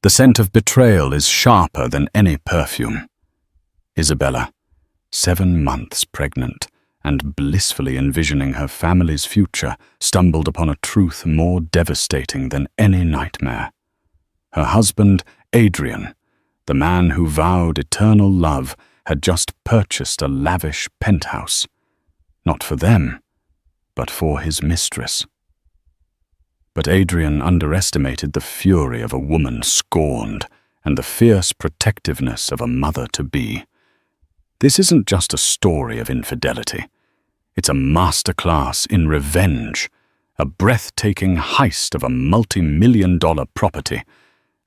The scent of betrayal is sharper than any perfume. Isabella, 7 months pregnant and blissfully envisioning her family's future, stumbled upon a truth more devastating than any nightmare. Her husband, Adrian, the man who vowed eternal love, had just purchased a lavish penthouse. Not for them, but for his mistress. But Adrian underestimated the fury of a woman scorned and the fierce protectiveness of a mother-to-be. This isn't just a story of infidelity. It's a masterclass in revenge, a breathtaking heist of a multi-million-dollar property,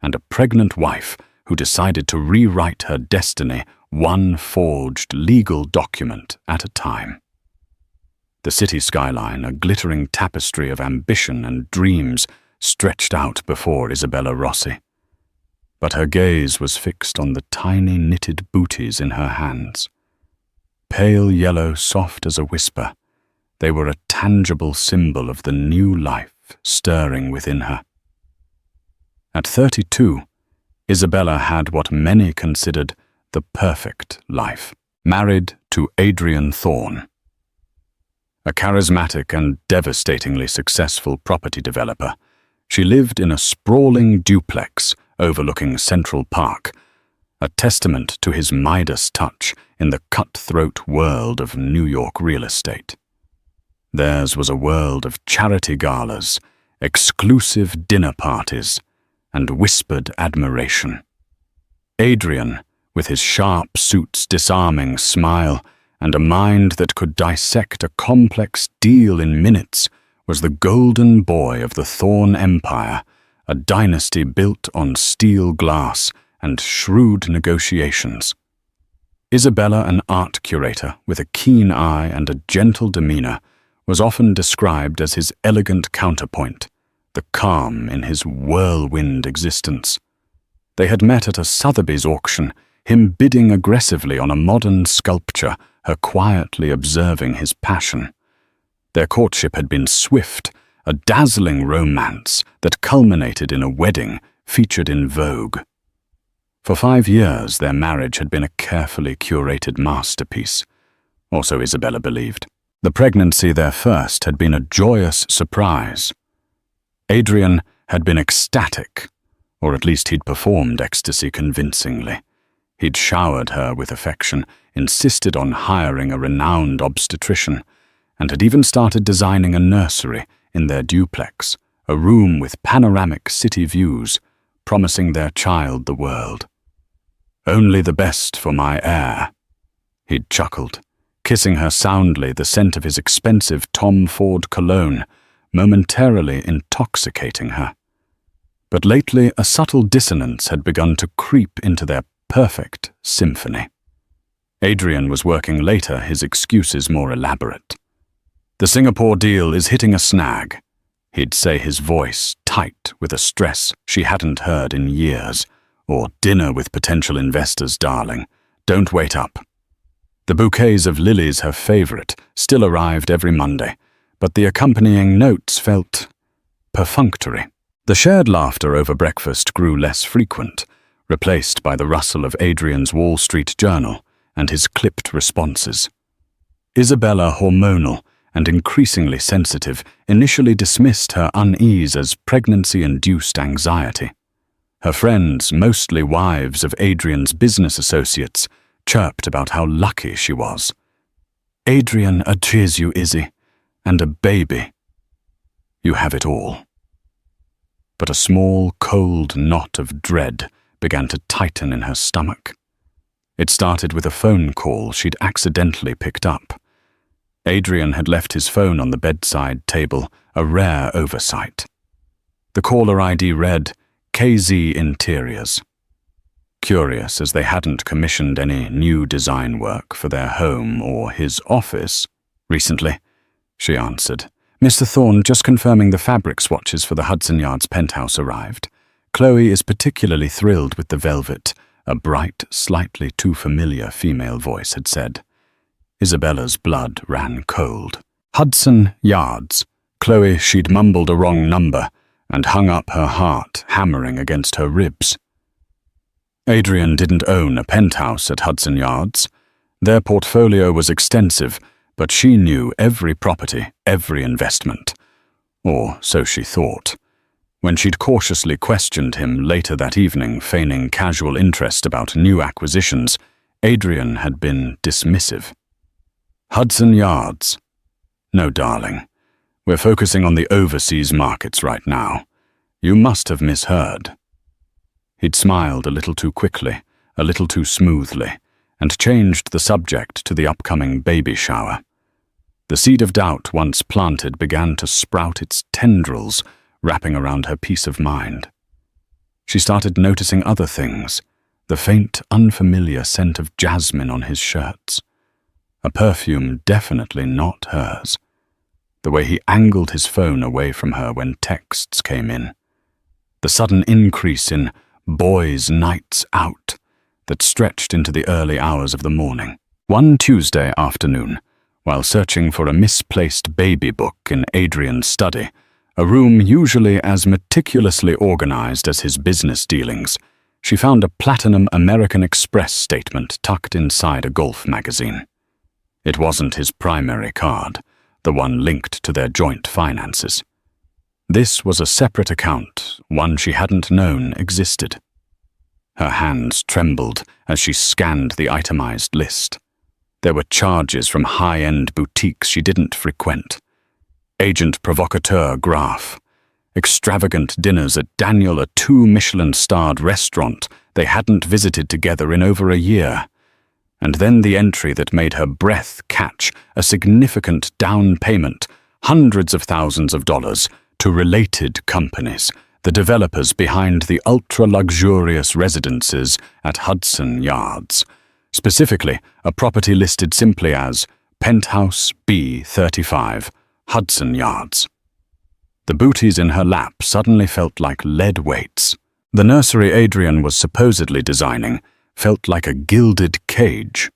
and a pregnant wife who decided to rewrite her destiny one forged legal document at a time. The city skyline, a glittering tapestry of ambition and dreams, stretched out before Isabella Rossi. But her gaze was fixed on the tiny knitted booties in her hands. Pale yellow, soft as a whisper, they were a tangible symbol of the new life stirring within her. At 32, Isabella had what many considered the perfect life, married to Adrian Thorne. A charismatic and devastatingly successful property developer, she lived in a sprawling duplex overlooking Central Park, a testament to his Midas touch in the cutthroat world of New York real estate. Theirs was a world of charity galas, exclusive dinner parties, and whispered admiration. Adrian, with his sharp suit's disarming smile and a mind that could dissect a complex deal in minutes, was the golden boy of the Thorne Empire, a dynasty built on steel glass and shrewd negotiations. Isabella, an art curator with a keen eye and a gentle demeanor, was often described as his elegant counterpoint, the calm in his whirlwind existence. They had met at a Sotheby's auction, him bidding aggressively on a modern sculpture, her quietly observing his passion. Their courtship had been swift, a dazzling romance that culminated in a wedding featured in Vogue. For 5 years, their marriage had been a carefully curated masterpiece, or so Isabella believed. The pregnancy, their first, had been a joyous surprise. Adrian had been ecstatic, or at least he'd performed ecstasy convincingly. He'd showered her with affection, insisted on hiring a renowned obstetrician, and had even started designing a nursery in their duplex, a room with panoramic city views, promising their child the world. "Only the best for my heir," he'd chuckled, kissing her soundly, the scent of his expensive Tom Ford cologne, momentarily intoxicating her. But lately a subtle dissonance had begun to creep into their perfect symphony. Adrian was working later, his excuses more elaborate. "The Singapore deal is hitting a snag," he'd say, his voice tight with a stress she hadn't heard in years. Or "dinner with potential investors, darling. Don't wait up." The bouquets of lilies, her favorite, still arrived every Monday, but the accompanying notes felt perfunctory. The shared laughter over breakfast grew less frequent, replaced by the rustle of Adrian's Wall Street Journal and his clipped responses. Isabella, hormonal and increasingly sensitive, initially dismissed her unease as pregnancy-induced anxiety. Her friends, mostly wives of Adrian's business associates, chirped about how lucky she was. "Adrian adores you, Izzy, and a baby. You have it all." But a small, cold knot of dread began to tighten in her stomach. It started with a phone call she'd accidentally picked up. Adrian had left his phone on the bedside table, a rare oversight. The caller ID read, KZ Interiors. Curious, as they hadn't commissioned any new design work for their home or his office recently, she answered. "Mr. Thorne, just confirming the fabric swatches for the Hudson Yards penthouse arrived. Chloe is particularly thrilled with the velvet," a bright, slightly too familiar female voice had said. Isabella's blood ran cold. Hudson Yards. Chloe, she'd mumbled a wrong number and hung up her heart, hammering against her ribs. Adrian didn't own a penthouse at Hudson Yards. Their portfolio was extensive, but she knew every property, every investment. Or so she thought. When she'd cautiously questioned him later that evening, feigning casual interest about new acquisitions, Adrian had been dismissive. Hudson Yards? No, darling. We're focusing on the overseas markets right now. You must have misheard. He'd smiled a little too quickly, a little too smoothly, and changed the subject to the upcoming baby shower. The seed of doubt once planted began to sprout its tendrils, wrapping around her peace of mind. She started noticing other things, the faint, unfamiliar scent of jasmine on his shirts. A perfume definitely not hers. The way he angled his phone away from her when texts came in. The sudden increase in boys' nights out that stretched into the early hours of the morning. One Tuesday afternoon, while searching for a misplaced baby book in Adrian's study, a room usually as meticulously organized as his business dealings, she found a platinum American Express statement tucked inside a golf magazine. It wasn't his primary card, the one linked to their joint finances. This was a separate account, one she hadn't known existed. Her hands trembled as she scanned the itemized list. There were charges from high-end boutiques she didn't frequent. Agent provocateur Graf. Extravagant dinners at Daniel, a 2 Michelin-starred restaurant they hadn't visited together in over a year. And then the entry that made her breath catch, a significant down payment, hundreds of thousands of dollars, to related companies, the developers behind the ultra-luxurious residences at Hudson Yards. Specifically, a property listed simply as Penthouse B35, Hudson Yards. The booties in her lap suddenly felt like lead weights. The nursery Adrian was supposedly designing felt like a gilded cage.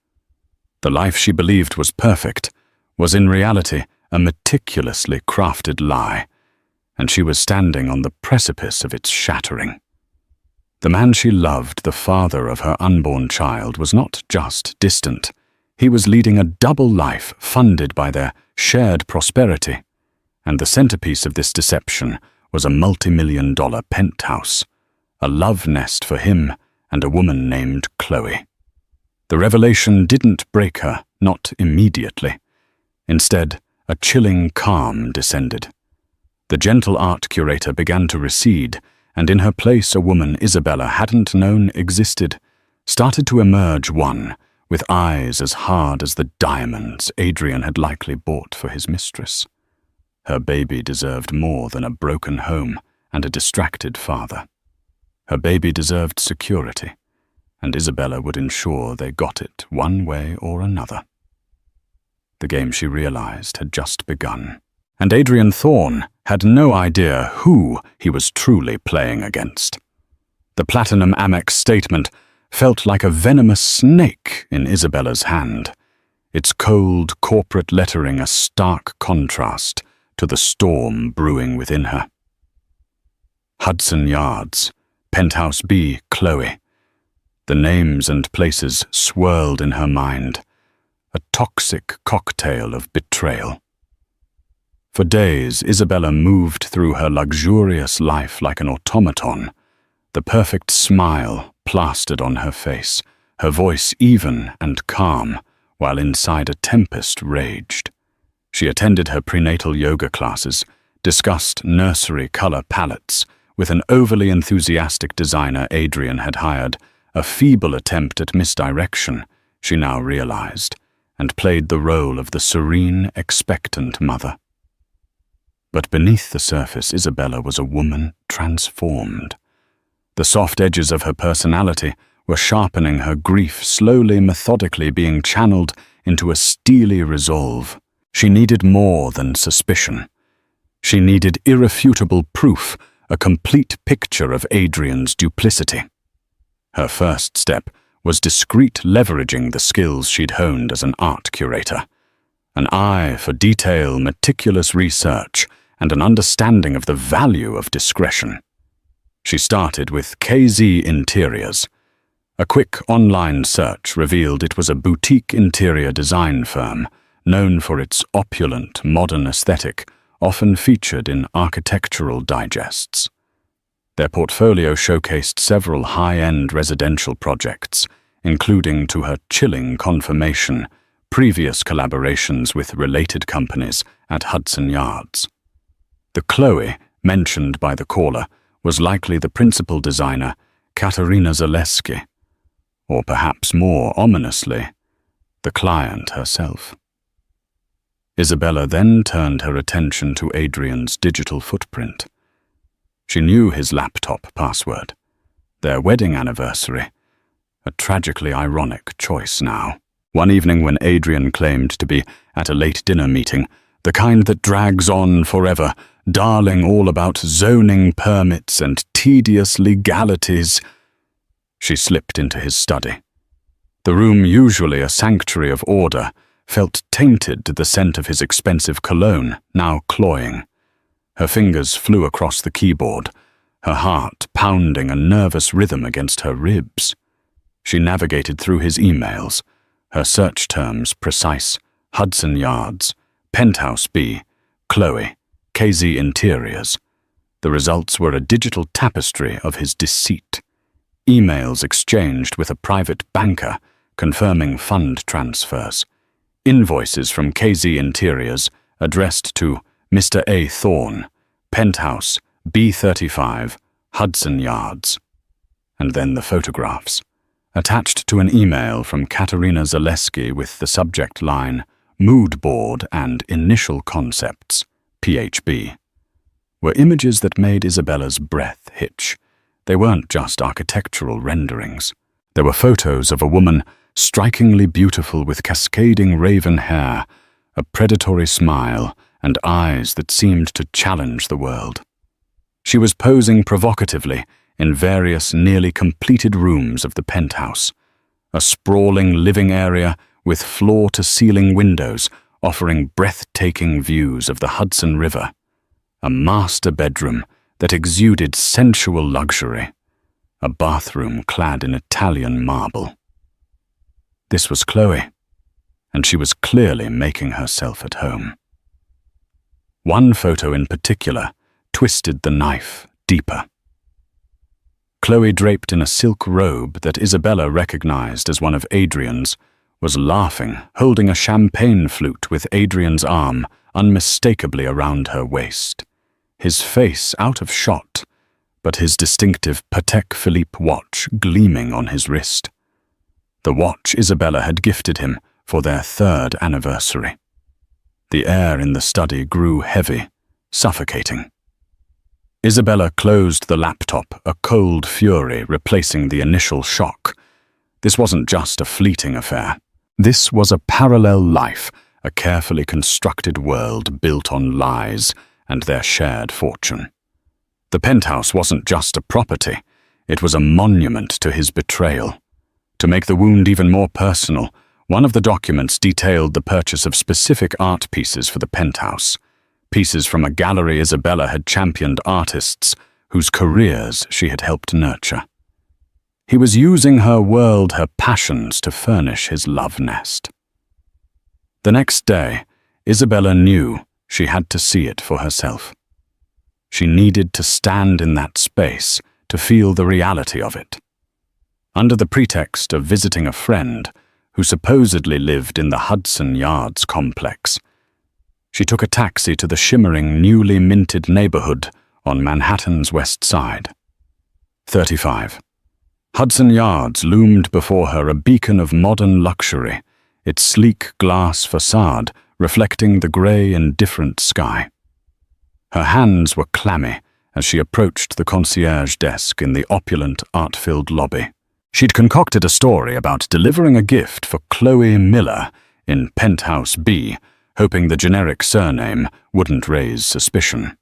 The life she believed was perfect was in reality a meticulously crafted lie, and she was standing on the precipice of its shattering. The man she loved, the father of her unborn child, was not just distant. He was leading a double life funded by their shared prosperity, and the centerpiece of this deception was a multi-million-dollar penthouse, a love nest for him and a woman named Chloe. The revelation didn't break her, not immediately. Instead, a chilling calm descended. The gentle art curator began to recede, and in her place a woman Isabella hadn't known existed, started to emerge one, with eyes as hard as the diamonds Adrian had likely bought for his mistress. Her baby deserved more than a broken home and a distracted father. Her baby deserved security, and Isabella would ensure they got it one way or another. The game, she realized, had just begun, and Adrian Thorne had no idea who he was truly playing against. The Platinum Amex statement felt like a venomous snake in Isabella's hand, its cold corporate lettering a stark contrast to the storm brewing within her. Hudson Yards, Penthouse B, Chloe. The names and places swirled in her mind, a toxic cocktail of betrayal. For days, Isabella moved through her luxurious life like an automaton, the perfect smile plastered on her face, her voice even and calm, while inside a tempest raged. She attended her prenatal yoga classes, discussed nursery color palettes with an overly enthusiastic designer Adrian had hired, a feeble attempt at misdirection, she now realized, and played the role of the serene, expectant mother. But beneath the surface, Isabella was a woman transformed. The soft edges of her personality were sharpening, her grief slowly, methodically being channeled into a steely resolve. She needed more than suspicion. She needed irrefutable proof, a complete picture of Adrian's duplicity. Her first step was discreet leveraging the skills she'd honed as an art curator. An eye for detail, meticulous research, and an understanding of the value of discretion. She started with KZ Interiors, A quick online search revealed it was a boutique interior design firm known for its opulent, modern aesthetic, often featured in architectural digests. Their portfolio showcased several high-end residential projects, including, to her chilling confirmation, previous collaborations with related companies at Hudson Yards. The Chloe, mentioned by the caller, was likely the principal designer, Katerina Zaleski, or perhaps more ominously, the client herself. Isabella then turned her attention to Adrian's digital footprint. She knew his laptop password, their wedding anniversary, a tragically ironic choice now. One evening when Adrian claimed to be at a late dinner meeting, the kind that drags on forever, darling all about zoning permits and tedious legalities, she slipped into his study. The room, usually a sanctuary of order, felt tainted to the scent of his expensive cologne, now cloying. Her fingers flew across the keyboard, her heart pounding a nervous rhythm against her ribs. She navigated through his emails, her search terms precise: Hudson Yards, Penthouse B, Chloe, KZ Interiors. The results were a digital tapestry of his deceit. Emails exchanged with a private banker confirming fund transfers. Invoices from KZ Interiors addressed to Mr. A. Thorne, Penthouse B35, Hudson Yards. And then the photographs, attached to an email from Katerina Zaleski with the subject line, Mood Board and Initial Concepts, PHB, were images that made Isabella's breath hitch. They weren't just architectural renderings. There were photos of a woman strikingly beautiful with cascading raven hair, a predatory smile, and eyes that seemed to challenge the world. She was posing provocatively in various nearly completed rooms of the penthouse, a sprawling living area with floor-to-ceiling windows offering breathtaking views of the Hudson River, a master bedroom that exuded sensual luxury, a bathroom clad in Italian marble. This was Chloe, and she was clearly making herself at home. One photo in particular twisted the knife deeper. Chloe, draped in a silk robe that Isabella recognized as one of Adrian's, was laughing, holding a champagne flute with Adrian's arm unmistakably around her waist. His face out of shot, but his distinctive Patek Philippe watch gleaming on his wrist. The watch Isabella had gifted him for their 3rd anniversary. The air in the study grew heavy, suffocating. Isabella closed the laptop, a cold fury replacing the initial shock. This wasn't just a fleeting affair. This was a parallel life, a carefully constructed world built on lies and their shared fortune. The penthouse wasn't just a property, it was a monument to his betrayal. To make the wound even more personal, one of the documents detailed the purchase of specific art pieces for the penthouse, pieces from a gallery Isabella had championed artists whose careers she had helped nurture. He was using her world, her passions, to furnish his love nest. The next day, Isabella knew she had to see it for herself. She needed to stand in that space to feel the reality of it. Under the pretext of visiting a friend who supposedly lived in the Hudson Yards complex, she took a taxi to the shimmering, newly minted neighborhood on Manhattan's West Side. 35. Hudson Yards loomed before her, a beacon of modern luxury, its sleek glass facade reflecting the grey, indifferent sky. Her hands were clammy as she approached the concierge desk in the opulent, art-filled lobby. She'd concocted a story about delivering a gift for Chloe Miller in Penthouse B, hoping the generic surname wouldn't raise suspicion.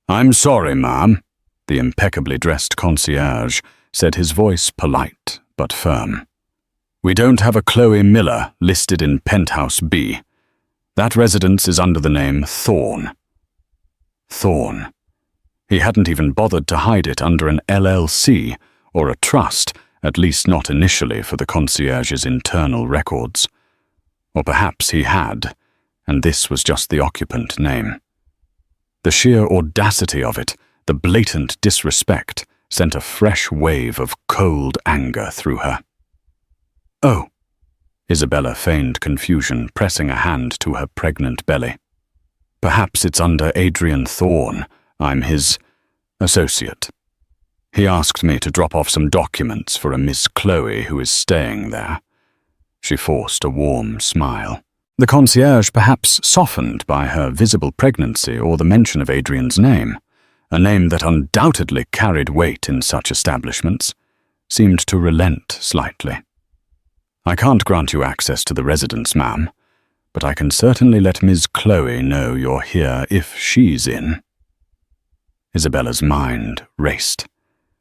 "I'm sorry, ma'am," the impeccably dressed concierge said, his voice polite but firm. "We don't have a Chloe Miller listed in Penthouse B. That residence is under the name Thorne." Thorne. He hadn't even bothered to hide it under an LLC or a trust, at least not initially for the concierge's internal records. Or perhaps he had, and this was just the occupant name. The sheer audacity of it, the blatant disrespect, sent a fresh wave of cold anger through her. "Oh," Isabella feigned confusion, pressing a hand to her pregnant belly. "Perhaps it's under Adrian Thorne. I'm his associate. He asked me to drop off some documents for a Miss Chloe who is staying there." She forced a warm smile. The concierge, perhaps softened by her visible pregnancy or the mention of Adrian's name, a name that undoubtedly carried weight in such establishments, seemed to relent slightly. "I can't grant you access to the residence, ma'am, but I can certainly let Miss Chloe know you're here if she's in." Isabella's mind raced.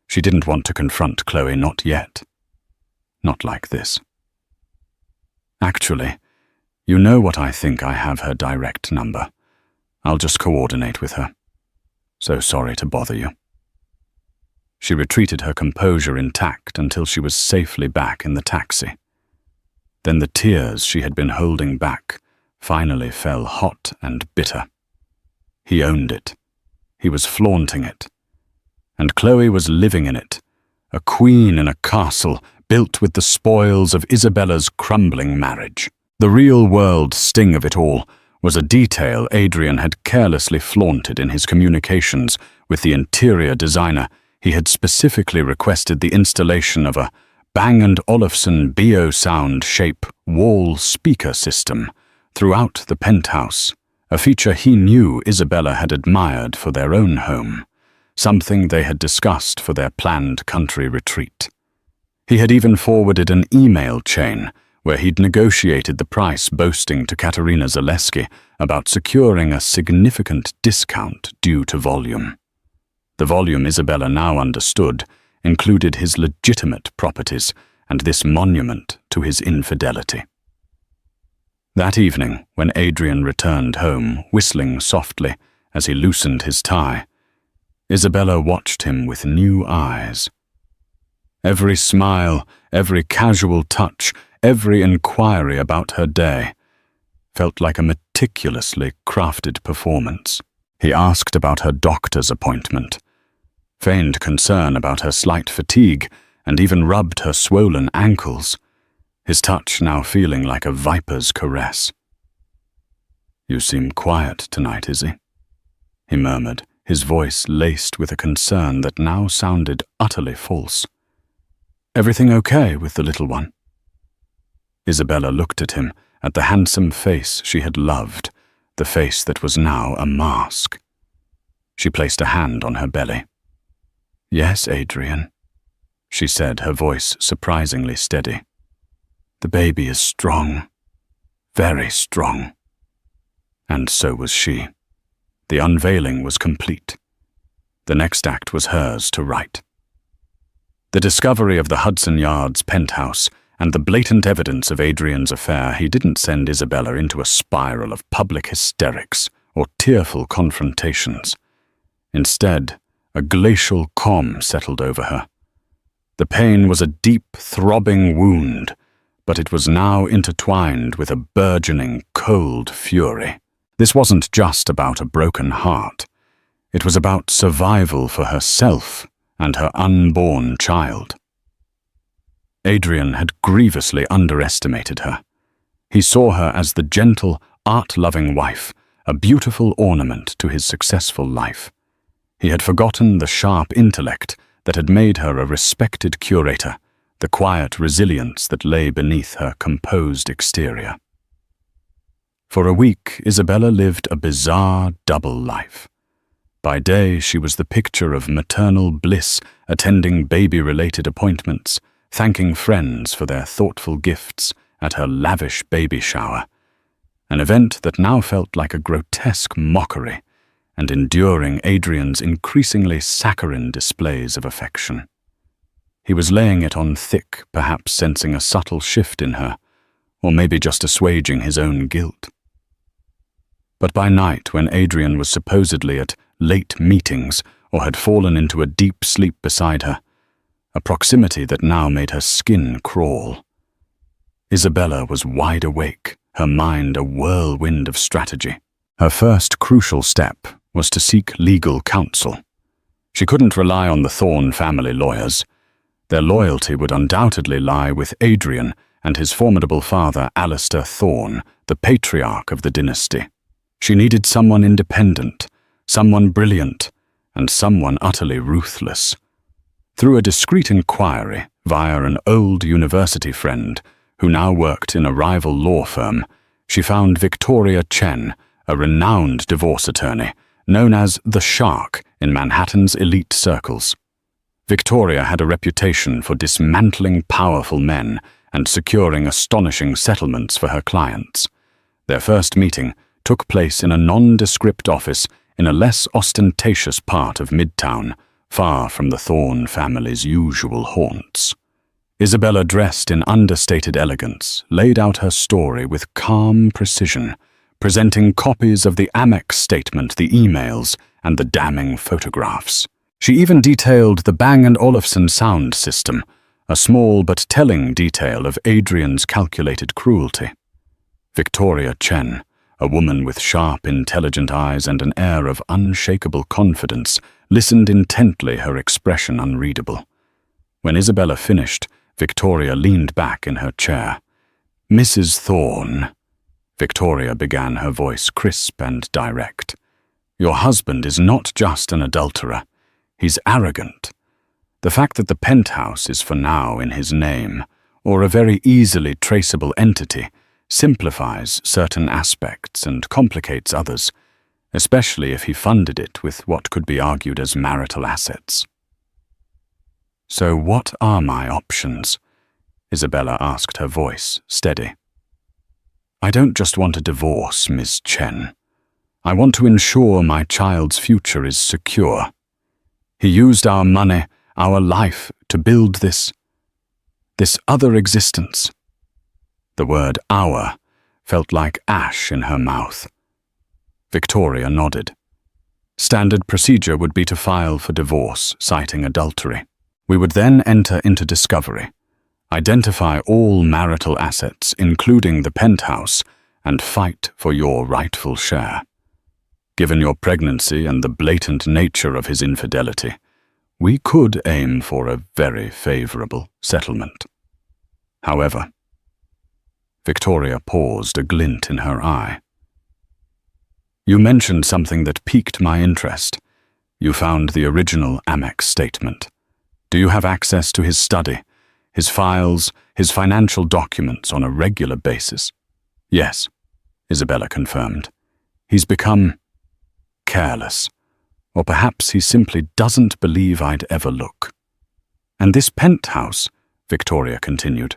She didn't want to confront Chloe, not yet. Not like this. "Actually, you know what I think I have her direct number. I'll just coordinate with her. So sorry to bother you." She retreated, her composure intact, until she was safely back in the taxi. Then the tears she had been holding back finally fell hot and bitter. He owned it. He was flaunting it. And Chloe was living in it, a queen in a castle built with the spoils of Isabella's crumbling marriage. The real-world sting of it all was a detail Adrian had carelessly flaunted in his communications with the interior designer. He had specifically requested the installation of a Bang & Olufsen Biosound shape wall speaker system throughout the penthouse, a feature he knew Isabella had admired for their own home, something they had discussed for their planned country retreat. He had even forwarded an email chain where he'd negotiated the price, boasting to Katerina Zaleski about securing a significant discount due to volume. The volume, Isabella now understood, included his legitimate properties and this monument to his infidelity. That evening, when Adrian returned home, whistling softly as he loosened his tie, Isabella watched him with new eyes. Every smile, every casual touch, every inquiry about her day felt like a meticulously crafted performance. He asked about her doctor's appointment, feigned concern about her slight fatigue, and even rubbed her swollen ankles, his touch now feeling like a viper's caress. "You seem quiet tonight, Izzy," he murmured, his voice laced with a concern that now sounded utterly false. "Everything okay with the little one?" Isabella looked at him, at the handsome face she had loved, the face that was now a mask. She placed a hand on her belly. "Yes, Adrian," she said, her voice surprisingly steady. "The baby is strong, very strong." And so was she. The unveiling was complete. The next act was hers to write. The discovery of the Hudson Yards penthouse and the blatant evidence of Adrian's affair, he didn't send Isabella into a spiral of public hysterics or tearful confrontations. Instead, a glacial calm settled over her. The pain was a deep, throbbing wound, but it was now intertwined with a burgeoning, cold fury. This wasn't just about a broken heart. It was about survival for herself and her unborn child. Adrian had grievously underestimated her. He saw her as the gentle, art-loving wife, a beautiful ornament to his successful life. He had forgotten the sharp intellect that had made her a respected curator, the quiet resilience that lay beneath her composed exterior. For a week, Isabella lived a bizarre double life. By day, she was the picture of maternal bliss, attending baby-related appointments, thanking friends for their thoughtful gifts at her lavish baby shower, an event that now felt like a grotesque mockery, and enduring Adrian's increasingly saccharine displays of affection. He was laying it on thick, perhaps sensing a subtle shift in her, or maybe just assuaging his own guilt. But by night, when Adrian was supposedly at late meetings or had fallen into a deep sleep beside her, a proximity that now made her skin crawl. Isabella was wide awake, her mind a whirlwind of strategy. Her first crucial step was to seek legal counsel. She couldn't rely on the Thorne family lawyers. Their loyalty would undoubtedly lie with Adrian and his formidable father, Alistair Thorne, the patriarch of the dynasty. She needed someone independent, someone brilliant, and someone utterly ruthless. Through a discreet inquiry via an old university friend who now worked in a rival law firm, she found Victoria Chen, a renowned divorce attorney, known as the Shark in Manhattan's elite circles. Victoria had a reputation for dismantling powerful men and securing astonishing settlements for her clients. Their first meeting took place in a nondescript office in a less ostentatious part of Midtown, far from the Thorne family's usual haunts. Isabella, dressed in understated elegance, laid out her story with calm precision, presenting copies of the Amex statement, the emails, and the damning photographs. She even detailed the Bang & Olufsen sound system, a small but telling detail of Adrian's calculated cruelty. Victoria Chen, a woman with sharp, intelligent eyes and an air of unshakable confidence, listened intently, her expression unreadable. When Isabella finished, Victoria leaned back in her chair. "Mrs. Thorne," Victoria began, her voice crisp and direct. "Your husband is not just an adulterer. He's arrogant. The fact that the Penthouse is for now in his name, or a very easily traceable entity, simplifies certain aspects and complicates others, especially if he funded it with what could be argued as marital assets." "So what are my options?" Isabella asked, her voice steady. "I don't just want a divorce, Miss Chen. I want to ensure my child's future is secure. He used our money, our life, to build this other existence." The word "our" felt like ash in her mouth. Victoria nodded. "Standard procedure would be to file for divorce, citing adultery. We would then enter into discovery, identify all marital assets, including the Penthouse, and fight for your rightful share. Given your pregnancy and the blatant nature of his infidelity, we could aim for a very favorable settlement. However," Victoria paused, a glint in her eye. "You mentioned something that piqued my interest. You found the original Amex statement. Do you have access to his study, his files, his financial documents on a regular basis?" "Yes," Isabella confirmed. "He's become careless, or perhaps he simply doesn't believe I'd ever look." "And this Penthouse," Victoria continued,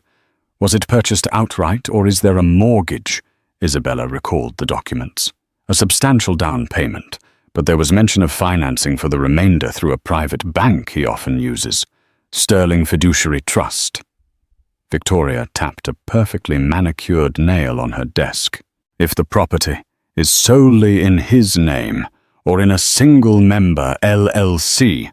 "was it purchased outright, or is there a mortgage?" Isabella recalled the documents. "A substantial down payment, but there was mention of financing for the remainder through a private bank he often uses, Sterling Fiduciary Trust." Victoria tapped a perfectly manicured nail on her desk. "If the property is solely in his name, or in a single-member LLC,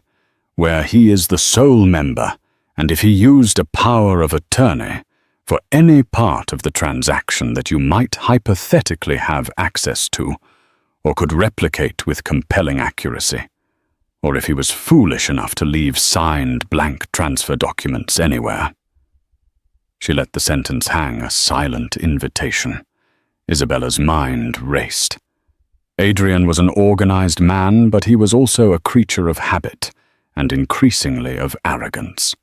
where he is the sole member, and if he used a power of attorney for any part of the transaction that you might hypothetically have access to, or could replicate with compelling accuracy, or if he was foolish enough to leave signed blank transfer documents anywhere." She let the sentence hang, a silent invitation. Isabella's mind raced. Adrian was an organized man, but he was also a creature of habit, and increasingly of arrogance.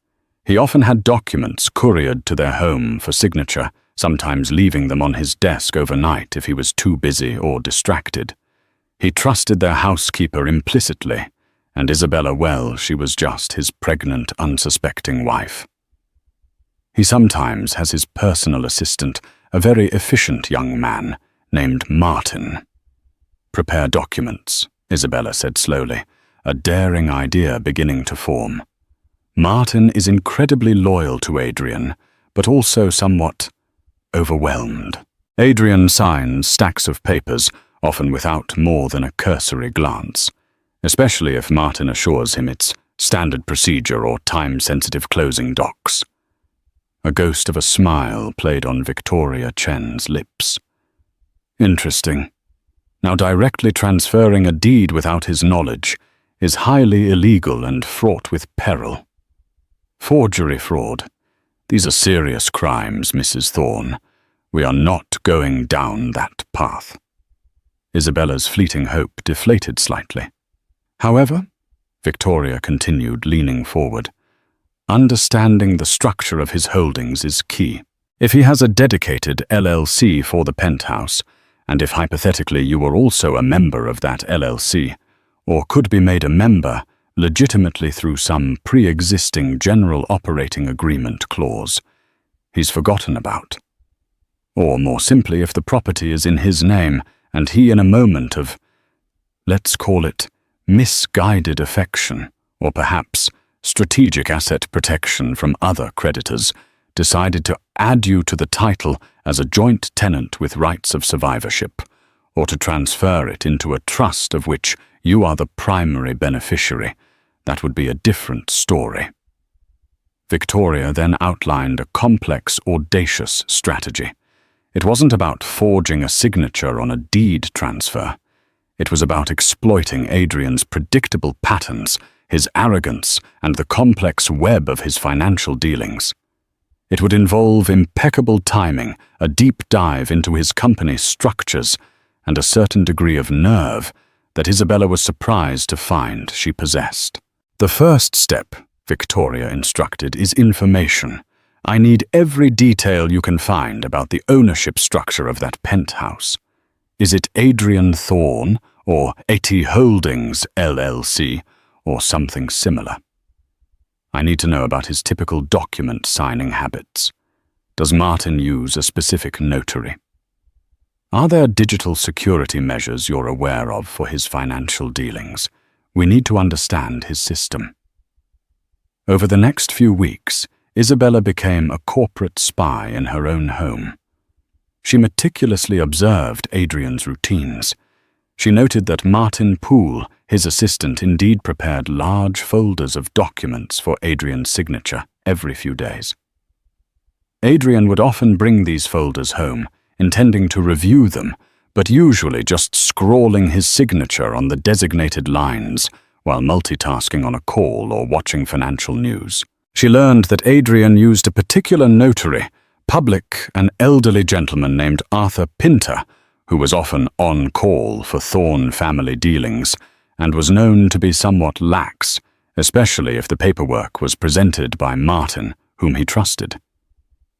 He often had documents couriered to their home for signature, sometimes leaving them on his desk overnight if he was too busy or distracted. He trusted their housekeeper implicitly, and Isabella well, she was just his pregnant, unsuspecting wife. He sometimes has his personal assistant, a very efficient young man named Martin. "Prepare documents," Isabella said slowly, a daring idea beginning to form. "Martin is incredibly loyal to Adrian, but also somewhat overwhelmed." Adrian signs stacks of papers, often without more than a cursory glance, especially if Martin assures him it's standard procedure or time-sensitive closing docs. A ghost of a smile played on Victoria Chen's lips. Interesting. Now, directly transferring a deed without his knowledge is highly illegal and fraught with peril. Forgery fraud. These are serious crimes, Mrs. Thorne. We are not going down that path. Isabella's fleeting hope deflated slightly. However, Victoria continued, leaning forward, understanding the structure of his holdings is key. If he has a dedicated LLC for the Penthouse, and if hypothetically you were also a member of that LLC, or could be made a member legitimately through some pre-existing general operating agreement clause, he's forgotten about. Or more simply, if the property is in his name and he, in a moment of, let's call it, misguided affection, or perhaps strategic asset protection from other creditors, decided to add you to the title as a joint tenant with rights of survivorship, or to transfer it into a trust of which you are the primary beneficiary, that would be a different story. Victoria then outlined a complex, audacious strategy. It wasn't about forging a signature on a deed transfer. It was about exploiting Adrian's predictable patterns, his arrogance, and the complex web of his financial dealings. It would involve impeccable timing, a deep dive into his company's structures, and a certain degree of nerve that Isabella was surprised to find she possessed. The first step, Victoria instructed, is information. I need every detail you can find about the ownership structure of that penthouse. Is it Adrian Thorne, or AT Holdings, LLC, or something similar? I need to know about his typical document signing habits. Does Martin use a specific notary? Are there digital security measures you're aware of for his financial dealings? We need to understand his system. Over the next few weeks, Isabella became a corporate spy in her own home. She meticulously observed Adrian's routines. She noted that Martin Poole, his assistant, indeed prepared large folders of documents for Adrian's signature every few days. Adrian would often bring these folders home, intending to review them, but usually just scrawling his signature on the designated lines while multitasking on a call or watching financial news. She learned that Adrian used a particular notary, an elderly gentleman named Arthur Pinter, who was often on call for Thorne family dealings and was known to be somewhat lax, especially if the paperwork was presented by Martin, whom he trusted.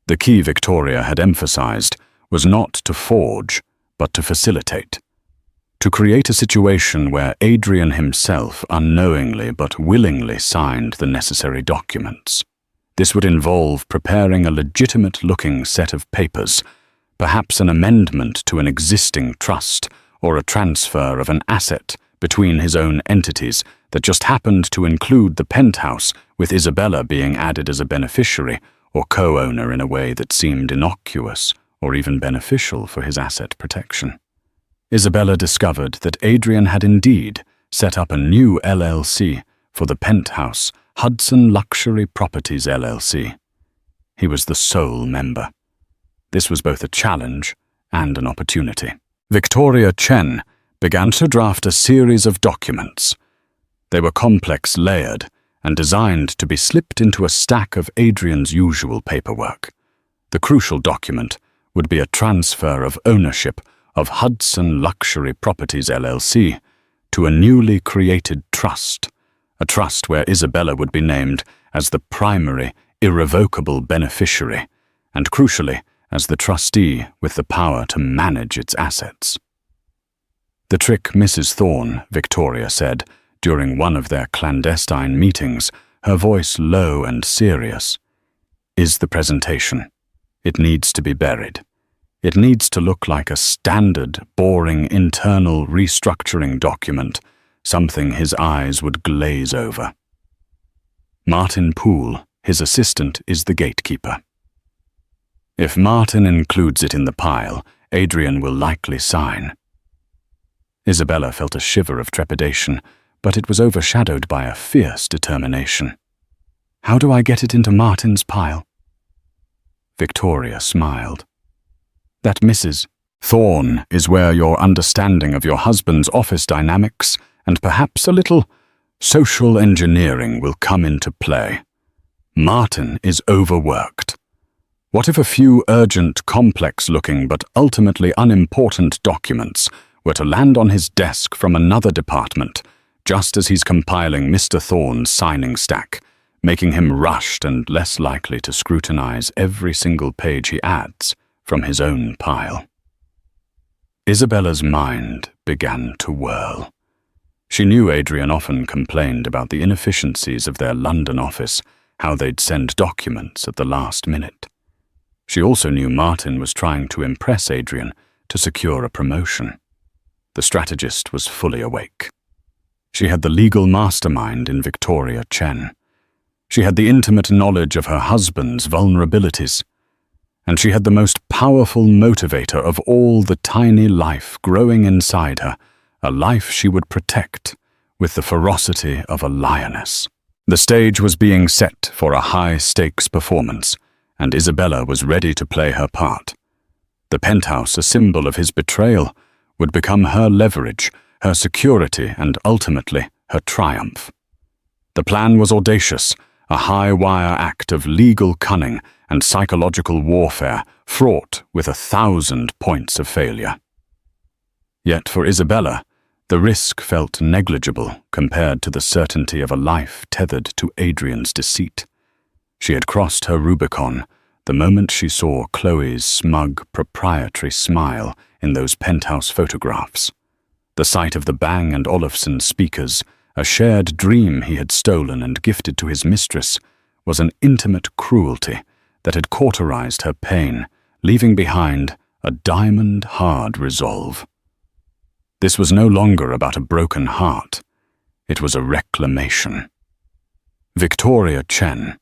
The key Victoria had emphasized was not to forge, but to facilitate. To create a situation where Adrian himself unknowingly but willingly signed the necessary documents. This would involve preparing a legitimate-looking set of papers, perhaps an amendment to an existing trust or a transfer of an asset between his own entities that just happened to include the penthouse, with Isabella being added as a beneficiary or co-owner in a way that seemed innocuous or even beneficial for his asset protection. Isabella discovered that Adrian had indeed set up a new LLC for the Penthouse, Hudson Luxury Properties LLC. He was the sole member. This was both a challenge and an opportunity. Victoria Chen began to draft a series of documents. They were complex, layered, and designed to be slipped into a stack of Adrian's usual paperwork. The crucial document would be a transfer of ownership of Hudson Luxury Properties LLC to a newly created trust, a trust where Isabella would be named as the primary, irrevocable beneficiary, and crucially, as the trustee with the power to manage its assets. The trick Mrs. Thorne, Victoria said, during one of their clandestine meetings, her voice low and serious, is the presentation. It needs to be buried. It needs to look like a standard, boring internal restructuring document, something his eyes would glaze over. Martin Poole, his assistant, is the gatekeeper. If Martin includes it in the pile, Adrian will likely sign. Isabella felt a shiver of trepidation, but it was overshadowed by a fierce determination. "How do I get it into Martin's pile?" Victoria smiled. "That Mrs. Thorne is where your understanding of your husband's office dynamics and perhaps a little social engineering will come into play. Martin is overworked. What if a few urgent, complex-looking but ultimately unimportant documents were to land on his desk from another department, just as he's compiling Mr. Thorne's signing stack, making him rushed and less likely to scrutinize every single page he adds from his own pile?" Isabella's mind began to whirl. She knew Adrian often complained about the inefficiencies of their London office, how they'd send documents at the last minute. She also knew Martin was trying to impress Adrian to secure a promotion. The strategist was fully awake. She had the legal mastermind in Victoria Chen. She had the intimate knowledge of her husband's vulnerabilities. And she had the most powerful motivator of all the tiny life growing inside her, a life she would protect with the ferocity of a lioness. The stage was being set for a high-stakes performance, and Isabella was ready to play her part. The penthouse, a symbol of his betrayal, would become her leverage, her security, and ultimately her triumph. The plan was audacious, a high-wire act of legal cunning and psychological warfare fraught with 1,000 points of failure. Yet for Isabella, the risk felt negligible compared to the certainty of a life tethered to Adrian's deceit. She had crossed her Rubicon the moment she saw Chloe's smug, proprietary smile in those penthouse photographs. The sight of the Bang & Olufsen speakers, a shared dream he had stolen and gifted to his mistress, was an intimate cruelty that had cauterized her pain, leaving behind a diamond-hard resolve. This was no longer about a broken heart. It was a reclamation. Victoria Chen,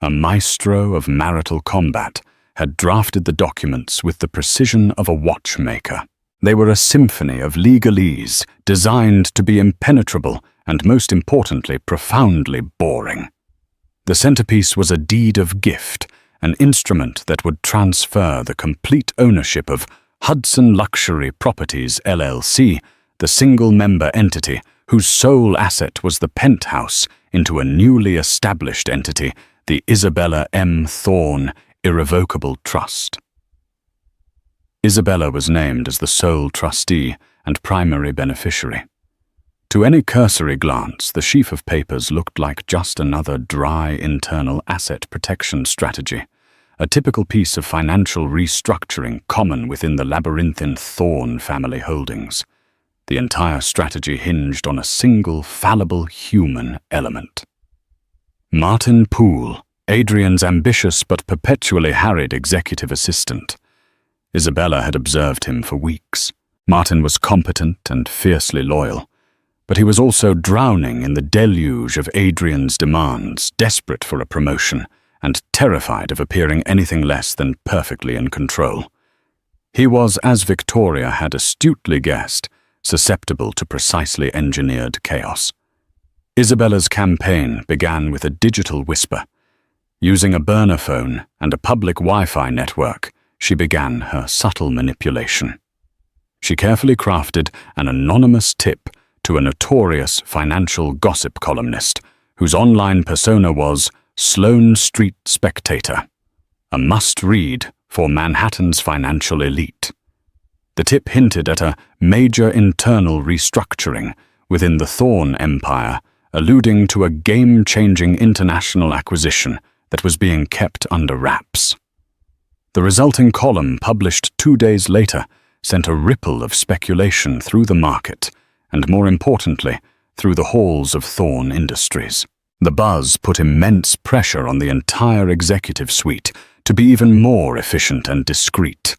a maestro of marital combat, had drafted the documents with the precision of a watchmaker. They were a symphony of legalese designed to be impenetrable and, most importantly, profoundly boring. The centerpiece was a deed of gift, an instrument that would transfer the complete ownership of Hudson Luxury Properties LLC, the single-member entity whose sole asset was the penthouse, into a newly established entity, the Isabella M. Thorne Irrevocable Trust. Isabella was named as the sole trustee and primary beneficiary. To any cursory glance, the sheaf of papers looked like just another dry internal asset protection strategy, a typical piece of financial restructuring common within the labyrinthine Thorne family holdings. The entire strategy hinged on a single fallible human element. Martin Poole, Adrian's ambitious but perpetually harried executive assistant. Isabella had observed him for weeks. Martin was competent and fiercely loyal, but he was also drowning in the deluge of Adrian's demands, desperate for a promotion, and terrified of appearing anything less than perfectly in control. He was, as Victoria had astutely guessed, susceptible to precisely engineered chaos. Isabella's campaign began with a digital whisper. Using a burner phone and a public Wi-Fi network, she began her subtle manipulation. She carefully crafted an anonymous tip to a notorious financial gossip columnist whose online persona was Sloane Street Spectator, a must-read for Manhattan's financial elite. The tip hinted at a major internal restructuring within the Thorne empire, alluding to a game-changing international acquisition that was being kept under wraps. The resulting column, published 2 days later, sent a ripple of speculation through the market, and more importantly, through the halls of Thorne Industries. The buzz put immense pressure on the entire executive suite to be even more efficient and discreet,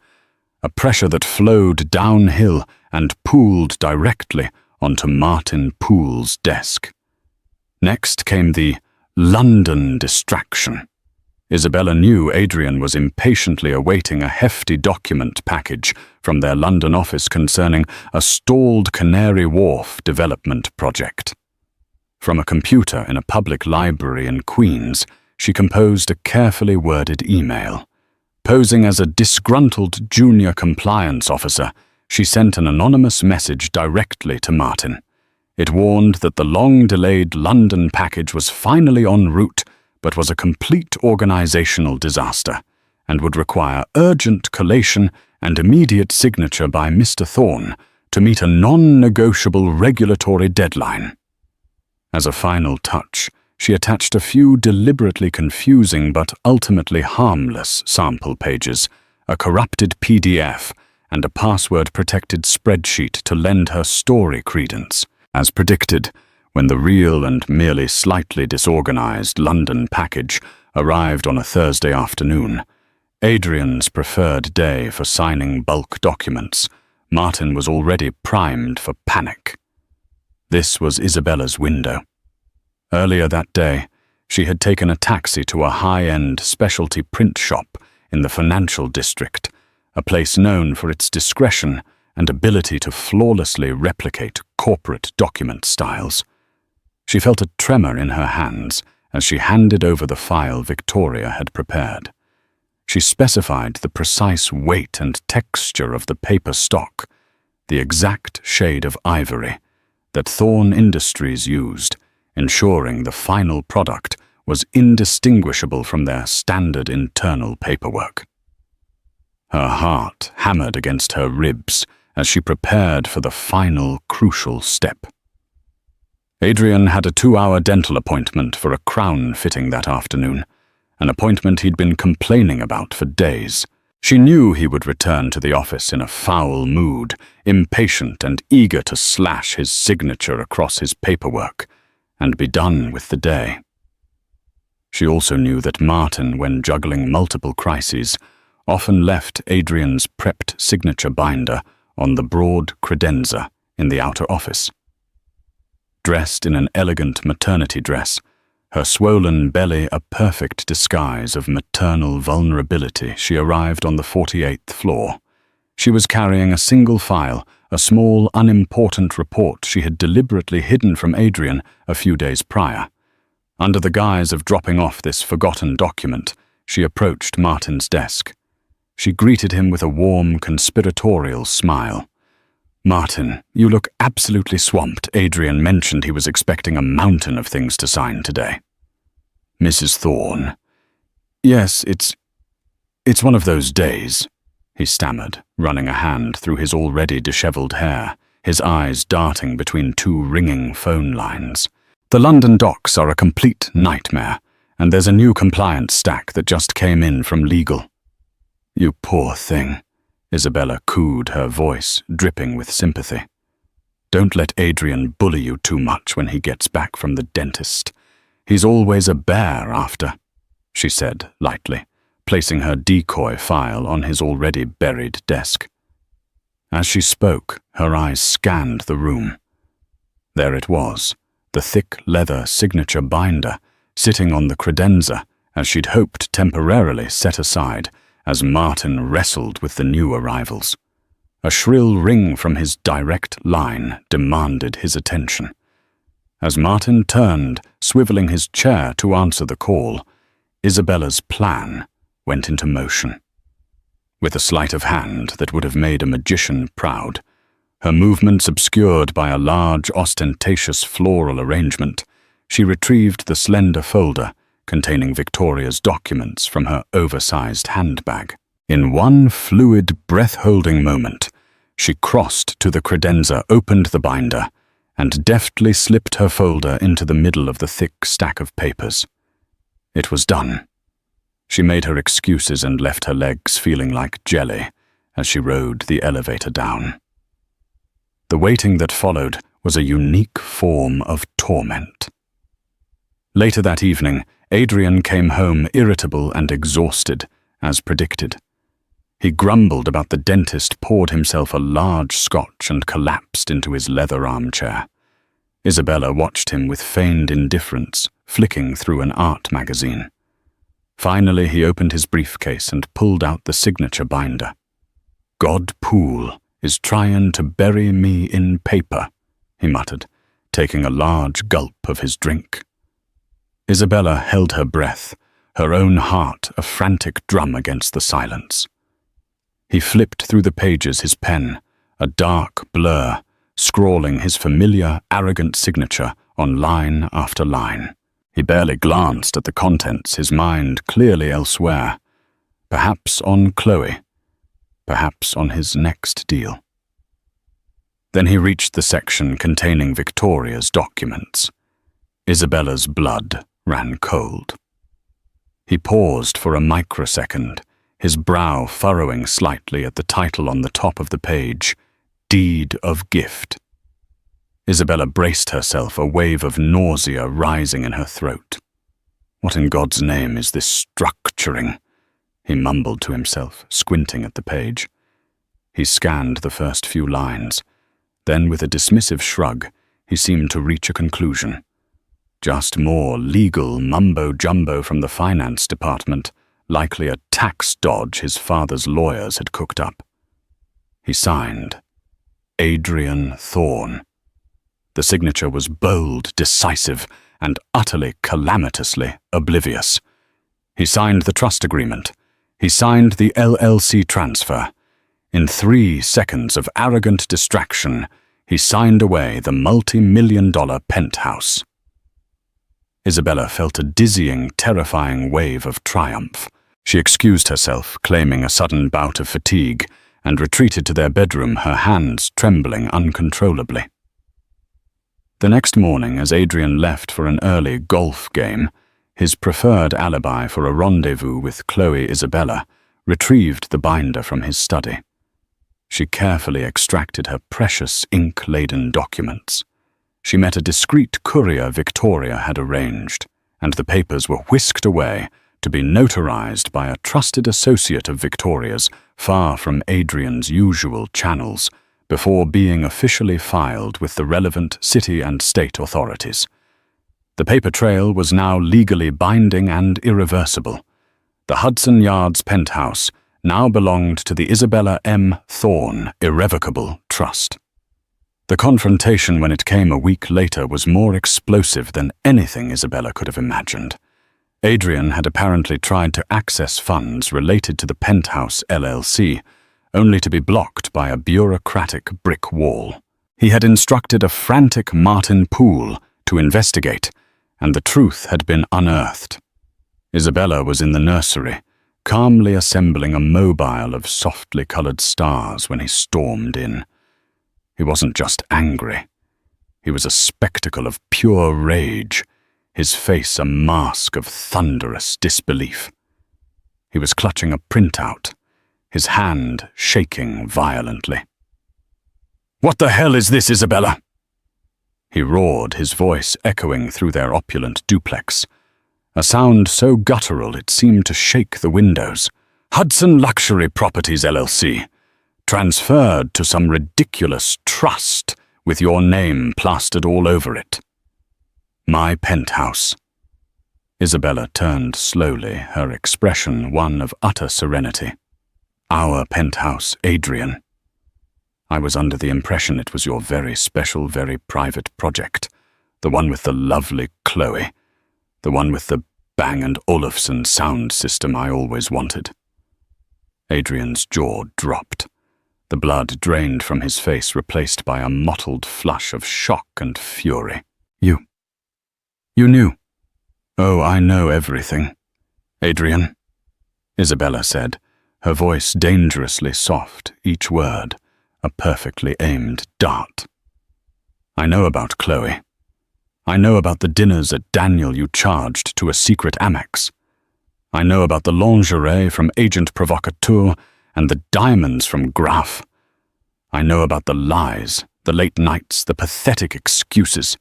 a pressure that flowed downhill and pooled directly onto Martin Poole's desk. Next came the London distraction. Isabella knew Adrian was impatiently awaiting a hefty document package from their London office concerning a stalled Canary Wharf development project. From a computer in a public library in Queens, she composed a carefully worded email. Posing as a disgruntled junior compliance officer, she sent an anonymous message directly to Martin. It warned that the long-delayed London package was finally en route, but was a complete organizational disaster, and would require urgent collation and immediate signature by Mr. Thorne to meet a non-negotiable regulatory deadline. As a final touch, she attached a few deliberately confusing but ultimately harmless sample pages, a corrupted PDF, and a password-protected spreadsheet to lend her story credence. As predicted, when the real and merely slightly disorganized London package arrived on a Thursday afternoon, Adrian's preferred day for signing bulk documents, Martin was already primed for panic. This was Isabella's window. Earlier that day, she had taken a taxi to a high-end specialty print shop in the financial district, a place known for its discretion and ability to flawlessly replicate corporate document styles. She felt a tremor in her hands as she handed over the file Victoria had prepared. She specified the precise weight and texture of the paper stock, the exact shade of ivory that Thorne Industries used, ensuring the final product was indistinguishable from their standard internal paperwork. Her heart hammered against her ribs as she prepared for the final crucial step. Adrian had a 2-hour dental appointment for a crown fitting that afternoon, an appointment he'd been complaining about for days. She knew he would return to the office in a foul mood, impatient and eager to slash his signature across his paperwork and be done with the day. She also knew that Martin, when juggling multiple crises, often left Adrian's prepped signature binder on the broad credenza in the outer office. Dressed in an elegant maternity dress, her swollen belly a perfect disguise of maternal vulnerability, she arrived on the 48th floor. She was carrying a single file, a small, unimportant report she had deliberately hidden from Adrian a few days prior. Under the guise of dropping off this forgotten document, she approached Martin's desk. She greeted him with a warm, conspiratorial smile. "Martin, you look absolutely swamped. Adrian mentioned he was expecting a mountain of things to sign today." "Mrs. Thorne." "Yes, it's one of those days," he stammered, running a hand through his already disheveled hair, his eyes darting between 2 ringing phone lines. "The London docks are a complete nightmare, and there's a new compliance stack that just came in from legal." "You poor thing," Isabella cooed, her voice dripping with sympathy. "Don't let Adrian bully you too much when he gets back from the dentist. He's always a bear after," she said lightly, placing her decoy file on his already buried desk. As she spoke, her eyes scanned the room. There it was, the thick leather signature binder, sitting on the credenza as she'd hoped temporarily set aside as Martin wrestled with the new arrivals. A shrill ring from his direct line demanded his attention. As Martin turned, swiveling his chair to answer the call, Isabella's plan went into motion. With a sleight of hand that would have made a magician proud, her movements obscured by a large, ostentatious floral arrangement, she retrieved the slender folder containing Victoria's documents from her oversized handbag. In one fluid, breath-holding moment, she crossed to the credenza, opened the binder, and deftly slipped her folder into the middle of the thick stack of papers. It was done. She made her excuses and left her legs feeling like jelly as she rode the elevator down. The waiting that followed was a unique form of torment. Later that evening, Adrian came home irritable and exhausted, as predicted. He grumbled about the dentist, poured himself a large scotch and collapsed into his leather armchair. Isabella watched him with feigned indifference, flicking through an art magazine. Finally, he opened his briefcase and pulled out the signature binder. "God Poole is trying to bury me in paper," he muttered, taking a large gulp of his drink. Isabella held her breath, her own heart a frantic drum against the silence. He flipped through the pages, his pen, a dark blur, scrawling his familiar, arrogant signature on line after line. He barely glanced at the contents, his mind clearly elsewhere. Perhaps on Chloe, perhaps on his next deal. Then he reached the section containing Victoria's documents. Isabella's blood ran cold. He paused for a microsecond, his brow furrowing slightly at the title on the top of the page, Deed of Gift. Isabella braced herself, a wave of nausea rising in her throat. What in God's name is this structuring? He mumbled to himself, squinting at the page. He scanned the first few lines. Then, with a dismissive shrug, he seemed to reach a conclusion. Just more legal mumbo-jumbo from the finance department, likely a tax dodge his father's lawyers had cooked up. He signed, Adrian Thorne. The signature was bold, decisive, and utterly calamitously oblivious. He signed the trust agreement. He signed the LLC transfer. In 3 seconds of arrogant distraction, he signed away the multi-million-dollar penthouse. Isabella felt a dizzying, terrifying wave of triumph. She excused herself, claiming a sudden bout of fatigue, and retreated to their bedroom, her hands trembling uncontrollably. The next morning, as Adrian left for an early golf game, his preferred alibi for a rendezvous with Chloe Isabella, retrieved the binder from his study. She carefully extracted her precious ink-laden documents. She met a discreet courier Victoria had arranged, and the papers were whisked away to be notarized by a trusted associate of Victoria's, far from Adrian's usual channels, before being officially filed with the relevant city and state authorities. The paper trail was now legally binding and irreversible. The Hudson Yards penthouse now belonged to the Isabella M. Thorne Irrevocable Trust. The confrontation when it came a week later was more explosive than anything Isabella could have imagined. Adrian had apparently tried to access funds related to the Penthouse LLC, only to be blocked by a bureaucratic brick wall. He had instructed a frantic Martin Poole to investigate, and the truth had been unearthed. Isabella was in the nursery, calmly assembling a mobile of softly colored stars when he stormed in. He wasn't just angry. He was a spectacle of pure rage, his face a mask of thunderous disbelief. He was clutching a printout, his hand shaking violently. "What the hell is this, Isabella?" He roared, his voice echoing through their opulent duplex, a sound so guttural it seemed to shake the windows. "Hudson Luxury Properties LLC. Transferred to some ridiculous trust with your name plastered all over it. My penthouse." Isabella turned slowly, her expression one of utter serenity. "Our penthouse, Adrian. I was under the impression it was your very special, very private project, the one with the lovely Chloe, the one with the Bang & Olufsen sound system I always wanted." Adrian's jaw dropped. The blood drained from his face, replaced by a mottled flush of shock and fury. You knew." "Oh, I know everything, Adrian," Isabella said, her voice dangerously soft, each word a perfectly aimed dart. "I know about Chloe. I know about the dinners at Daniel you charged to a secret Amex. I know about the lingerie from Agent Provocateur and the diamonds from Graf. I know about the lies, the late nights, the pathetic excuses.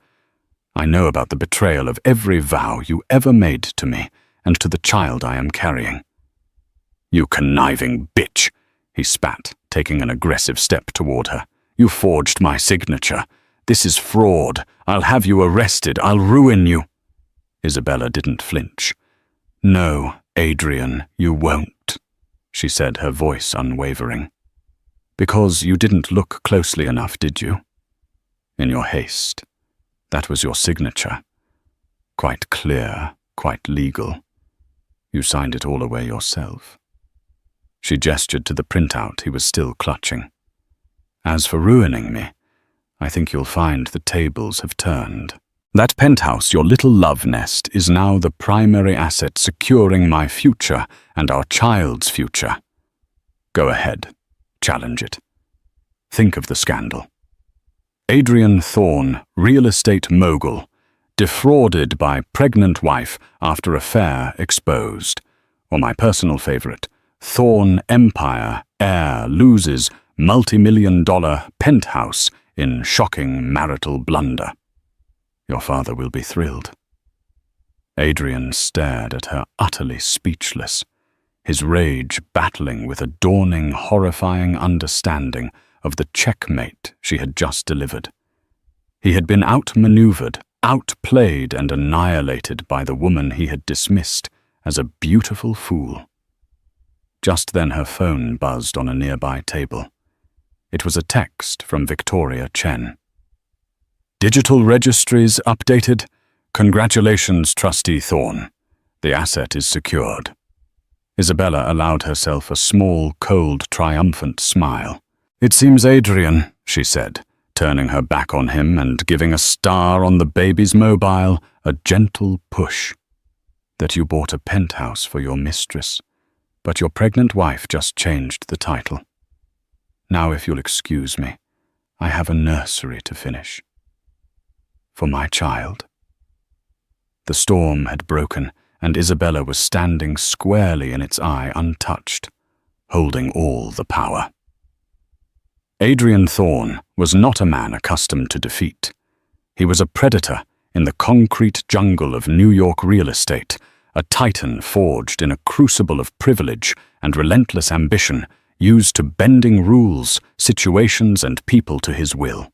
I know about the betrayal of every vow you ever made to me and to the child I am carrying." "You conniving bitch," he spat, taking an aggressive step toward her. "You forged my signature. This is fraud. I'll have you arrested. I'll ruin you." Isabella didn't flinch. "No, Adrian, you won't," she said, her voice unwavering. "Because you didn't look closely enough, did you? In your haste. That was your signature. Quite clear, quite legal. You signed it all away yourself. She gestured to the printout he was still clutching. As for ruining me, I think you'll find the tables have turned. That penthouse, your little love nest, is now the primary asset securing my future and our child's future. Go ahead, challenge it. Think of the scandal. Adrian Thorne, real estate mogul, defrauded by pregnant wife after affair exposed. Or my personal favorite, Thorne Empire, heir loses multi-million-dollar penthouse in shocking marital blunder. Your father will be thrilled. Adrian stared at her, utterly speechless, his rage battling with a dawning, horrifying understanding of the checkmate she had just delivered. He had been outmaneuvered, outplayed and annihilated by the woman he had dismissed as a beautiful fool. Just then her phone buzzed on a nearby table. It was a text from Victoria Chen. Digital registries updated. Congratulations, Trustee Thorne. The asset is secured. Isabella allowed herself a small, cold, triumphant smile. It seems Adrian, she said, turning her back on him and giving a star on the baby's mobile a gentle push. That you bought a penthouse for your mistress, but your pregnant wife just changed the title. Now, if you'll excuse me, I have a nursery to finish. For my child. The storm had broken, and Isabella was standing squarely in its eye, untouched, holding all the power. Adrian Thorne was not a man accustomed to defeat. He was a predator in the concrete jungle of New York real estate, a titan forged in a crucible of privilege and relentless ambition, used to bending rules, situations, and people to his will.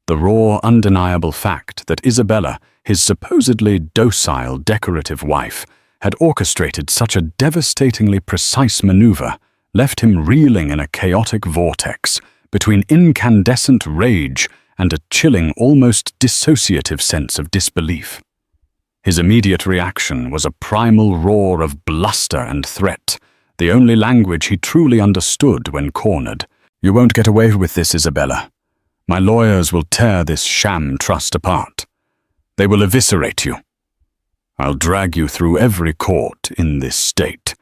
The raw, undeniable fact that Isabella, his supposedly docile, decorative wife, had orchestrated such a devastatingly precise maneuver left him reeling in a chaotic vortex between incandescent rage and a chilling, almost dissociative sense of disbelief. His immediate reaction was a primal roar of bluster and threat, the only language he truly understood when cornered. You won't get away with this, Isabella. My lawyers will tear this sham trust apart. They will eviscerate you. I'll drag you through every court in this state.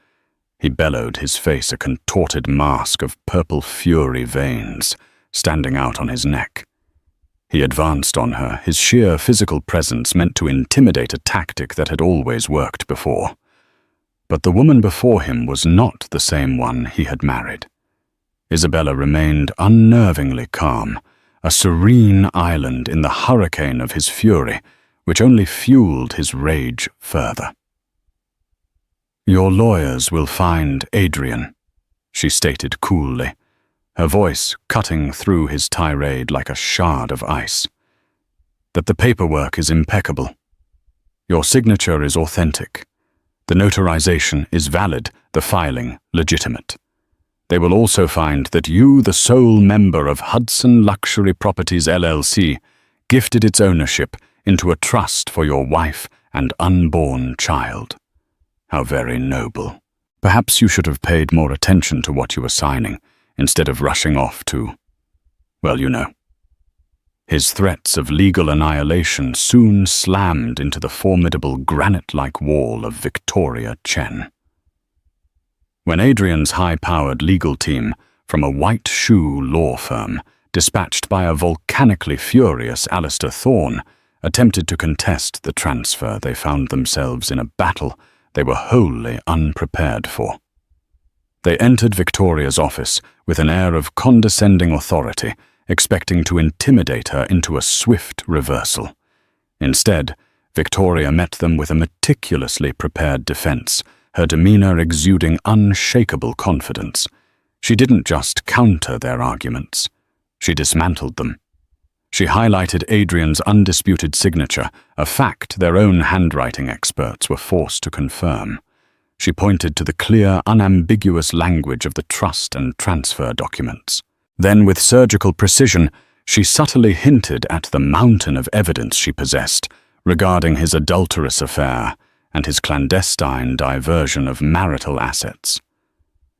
He bellowed, his face a contorted mask of purple fury veins standing out on his neck. He advanced on her, his sheer physical presence meant to intimidate, a tactic that had always worked before. But the woman before him was not the same one he had married. Isabella remained unnervingly calm, a serene island in the hurricane of his fury, which only fueled his rage further. Your lawyers will find Adrian, she stated coolly, her voice cutting through his tirade like a shard of ice. That the paperwork is impeccable. Your signature is authentic. The notarization is valid, the filing legitimate. They will also find that you, the sole member of Hudson Luxury Properties LLC, gifted its ownership into a trust for your wife and unborn child. How very noble. Perhaps you should have paid more attention to what you were signing, instead of rushing off to, well, you know. His threats of legal annihilation soon slammed into the formidable granite-like wall of Victoria Chen. When Adrian's high-powered legal team from a white shoe law firm, dispatched by a volcanically furious Alistair Thorne, attempted to contest the transfer, they found themselves in a battle they were wholly unprepared for. They entered Victoria's office with an air of condescending authority, expecting to intimidate her into a swift reversal. Instead, Victoria met them with a meticulously prepared defense, her demeanor exuding unshakable confidence. She didn't just counter their arguments. She dismantled them. She highlighted Adrian's undisputed signature, a fact their own handwriting experts were forced to confirm. She pointed to the clear, unambiguous language of the trust and transfer documents. Then, with surgical precision, she subtly hinted at the mountain of evidence she possessed regarding his adulterous affair and his clandestine diversion of marital assets.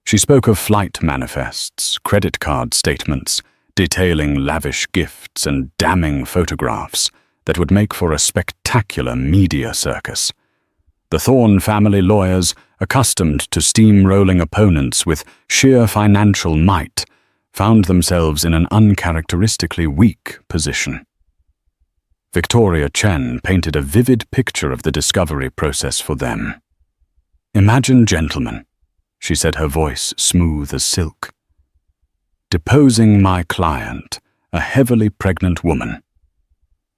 She spoke of flight manifests, credit card statements, detailing lavish gifts and damning photographs that would make for a spectacular media circus. The Thorne family lawyers, accustomed to steamrolling opponents with sheer financial might, found themselves in an uncharacteristically weak position. Victoria Chen painted a vivid picture of the discovery process for them. "Imagine, gentlemen," she said, her voice smooth as silk, "deposing my client, a heavily pregnant woman,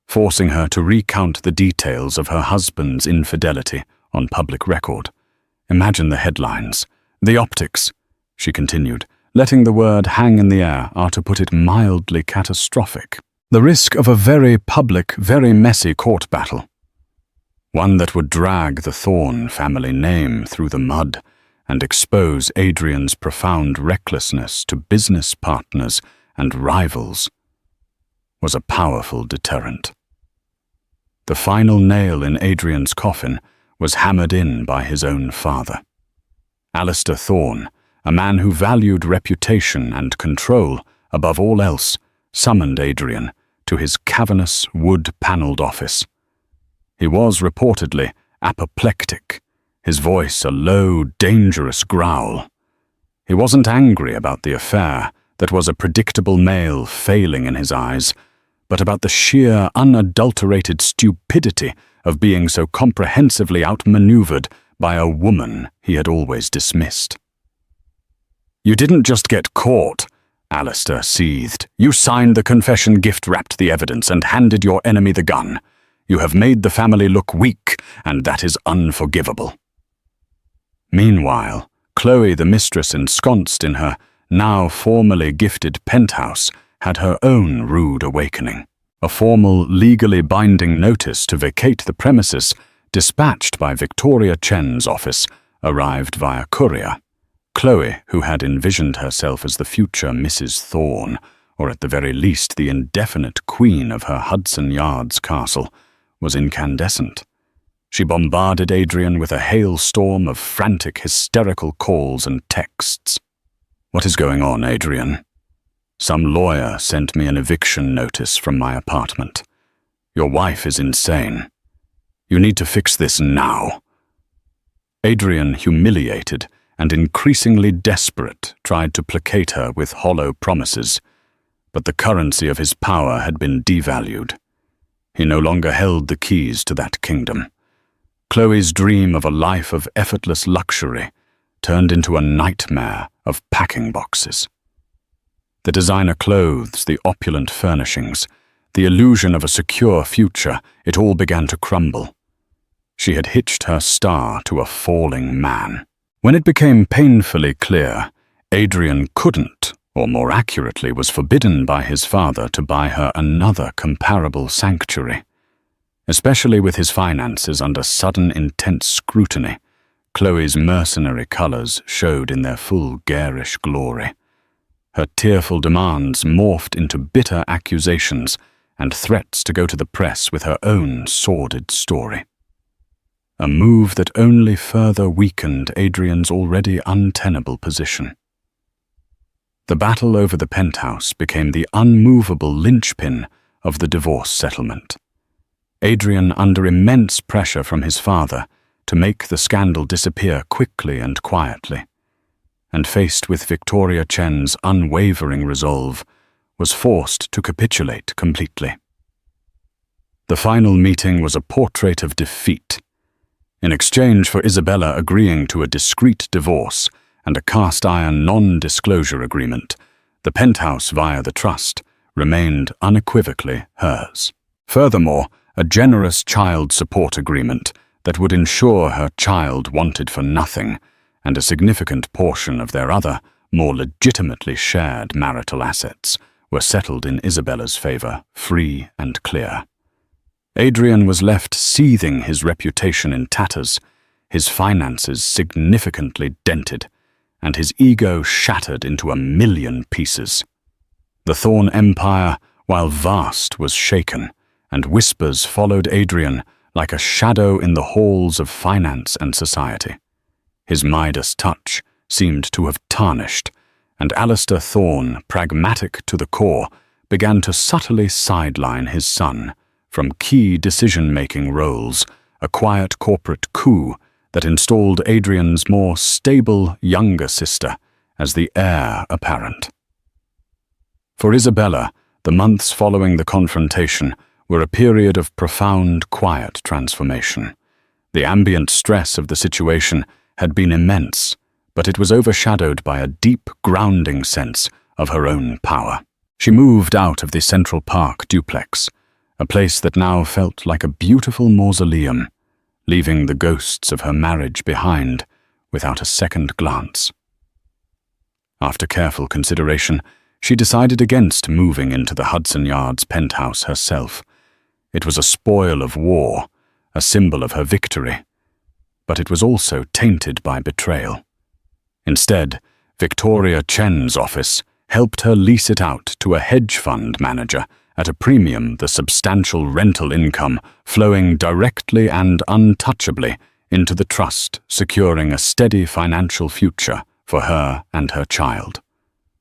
forcing her to recount the details of her husband's infidelity on public record. Imagine the headlines, the optics," she continued, letting the word hang in the air are, to put it mildly, catastrophic. The risk of a very public, very messy court battle. One that would drag the Thorne family name through the mud and expose Adrian's profound recklessness to business partners and rivals, was a powerful deterrent. The final nail in Adrian's coffin was hammered in by his own father. Alistair Thorne, a man who valued reputation and control above all else, summoned Adrian to his cavernous, wood-panelled office. He was reportedly apoplectic, his voice a low, dangerous growl. He wasn't angry about the affair that was a predictable male failing in his eyes, but about the sheer, unadulterated stupidity of being so comprehensively outmaneuvered by a woman he had always dismissed. "You didn't just get caught," Alistair seethed. "You signed the confession, gift-wrapped the evidence, and handed your enemy the gun. You have made the family look weak, and that is unforgivable." Meanwhile, Chloe, the mistress ensconced in her now formally gifted penthouse, had her own rude awakening. A formal, legally binding notice to vacate the premises, dispatched by Victoria Chen's office, arrived via courier. Chloe, who had envisioned herself as the future Mrs. Thorne, or at the very least the indefinite queen of her Hudson Yards castle, was incandescent. She bombarded Adrian with a hailstorm of frantic, hysterical calls and texts. "What is going on, Adrian? Some lawyer sent me an eviction notice from my apartment. Your wife is insane. You need to fix this now." Adrian, humiliated and increasingly desperate, tried to placate her with hollow promises, but the currency of his power had been devalued. He no longer held the keys to that kingdom. Chloe's dream of a life of effortless luxury turned into a nightmare of packing boxes. The designer clothes, the opulent furnishings, the illusion of a secure future, it all began to crumble. She had hitched her star to a falling man. When it became painfully clear, Adrian couldn't, or more accurately was forbidden by his father to buy her another comparable sanctuary. Especially with his finances under sudden intense scrutiny, Chloe's mercenary colors showed in their full garish glory. Her tearful demands morphed into bitter accusations and threats to go to the press with her own sordid story. A move that only further weakened Adrian's already untenable position. The battle over the penthouse became the unmovable linchpin of the divorce settlement. Adrian, under immense pressure from his father to make the scandal disappear quickly and quietly, and faced with Victoria Chen's unwavering resolve, was forced to capitulate completely. The final meeting was a portrait of defeat. In exchange for Isabella agreeing to a discreet divorce and a cast-iron non-disclosure agreement, the penthouse via the trust remained unequivocally hers. Furthermore, a generous child support agreement that would ensure her child wanted for nothing, and a significant portion of their other, more legitimately shared marital assets were settled in Isabella's favor, free and clear. Adrian was left seething, his reputation in tatters, his finances significantly dented, and his ego shattered into 1,000,000 pieces. The Thorne empire while vast was shaken, and whispers followed Adrian like a shadow in the halls of finance and society. His Midas touch seemed to have tarnished, and Alistair Thorne, pragmatic to the core, began to subtly sideline his son from key decision-making roles, a quiet corporate coup that installed Adrian's more stable younger sister as the heir apparent. For Isabella, the months following the confrontation were a period of profound, quiet transformation. The ambient stress of the situation had been immense, but it was overshadowed by a deep, grounding sense of her own power. She moved out of the Central Park duplex, a place that now felt like a beautiful mausoleum, leaving the ghosts of her marriage behind without a second glance. After careful consideration, she decided against moving into the Hudson Yards penthouse herself. It was a spoil of war, a symbol of her victory, but it was also tainted by betrayal. Instead, Victoria Chen's office helped her lease it out to a hedge fund manager at a premium, the substantial rental income flowing directly and untouchably into the trust, securing a steady financial future for her and her child.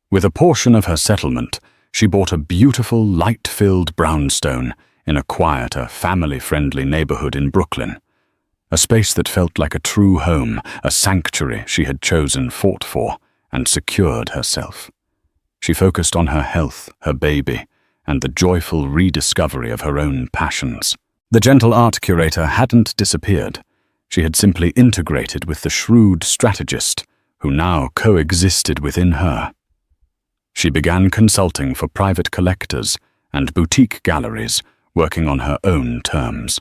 With a portion of her settlement, she bought a beautiful, light-filled brownstone in a quieter, family-friendly neighborhood in Brooklyn, a space that felt like a true home, a sanctuary she had chosen, fought for, and secured herself. She focused on her health, her baby, and the joyful rediscovery of her own passions. The gentle art curator hadn't disappeared. She had simply integrated with the shrewd strategist who now coexisted within her. She began consulting for private collectors and boutique galleries, working on her own terms.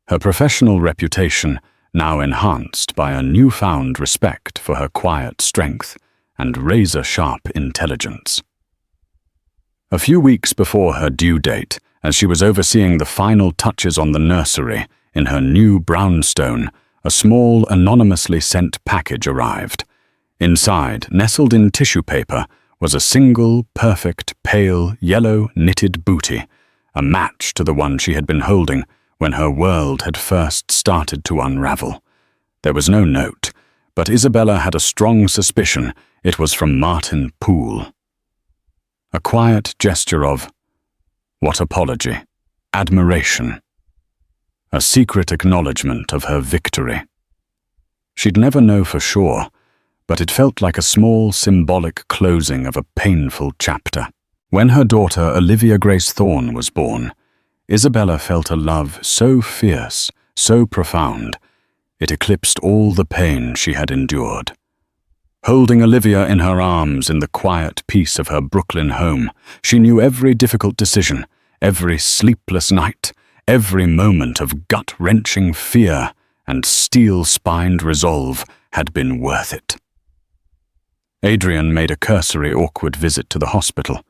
Her professional reputation now enhanced by a newfound respect for her quiet strength and razor-sharp intelligence. A few weeks before her due date, as she was overseeing the final touches on the nursery in her new brownstone, a small, anonymously sent package arrived. Inside, nestled in tissue paper, was a single, perfect, pale, yellow knitted bootie, a match to the one she had been holding when her world had first started to unravel. There was no note, but Isabella had a strong suspicion it was from Martin Poole. A quiet gesture of, what apology, admiration, a secret acknowledgement of her victory. She'd never know for sure, but it felt like a small symbolic closing of a painful chapter. When her daughter Olivia Grace Thorne was born, Isabella felt a love so fierce, so profound, it eclipsed all the pain she had endured. Holding Olivia in her arms in the quiet peace of her Brooklyn home, she knew every difficult decision, every sleepless night, every moment of gut-wrenching fear and steel-spined resolve had been worth it. Adrian made a cursory, awkward visit to the hospital.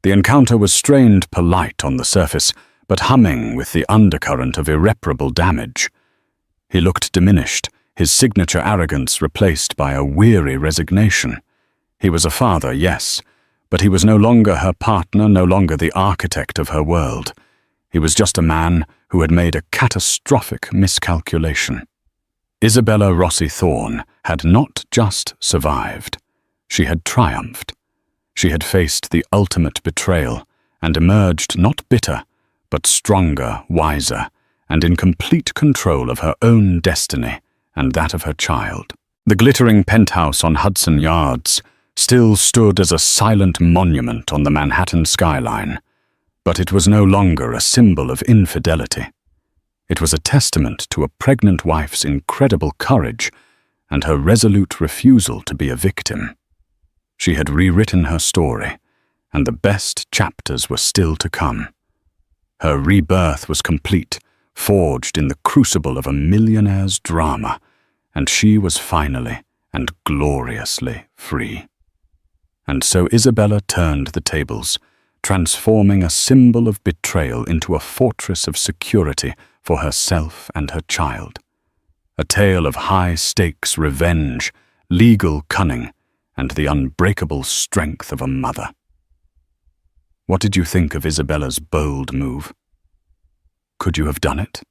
The encounter was strained polite on the surface, but humming with the undercurrent of irreparable damage. He looked diminished, his signature arrogance replaced by a weary resignation. He was a father, yes, but he was no longer her partner, no longer the architect of her world. He was just a man who had made a catastrophic miscalculation. Isabella Rossi Thorne had not just survived. She had triumphed. She had faced the ultimate betrayal and emerged not bitter, but stronger, wiser, and in complete control of her own destiny and that of her child. The glittering penthouse on Hudson Yards still stood as a silent monument on the Manhattan skyline, but it was no longer a symbol of infidelity. It was a testament to a pregnant wife's incredible courage and her resolute refusal to be a victim. She had rewritten her story, and the best chapters were still to come. Her rebirth was complete, forged in the crucible of a millionaire's drama, and she was finally and gloriously free. And so Isabella turned the tables, transforming a symbol of betrayal into a fortress of security for herself and her child. A tale of high-stakes revenge, legal cunning, and the unbreakable strength of a mother. What did you think of Isabella's bold move? Could you have done it?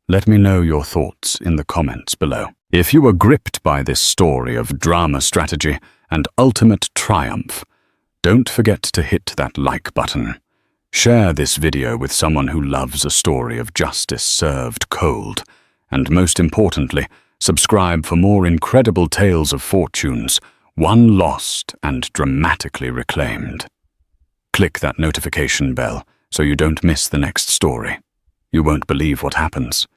Let me know your thoughts in the comments below. If you were gripped by this story of drama strategy and ultimate triumph, don't forget to hit that like button. Share this video with someone who loves a story of justice served cold. And most importantly, subscribe for more incredible tales of fortunes, won lost and dramatically reclaimed. Click that notification bell so you don't miss the next story. You won't believe what happens.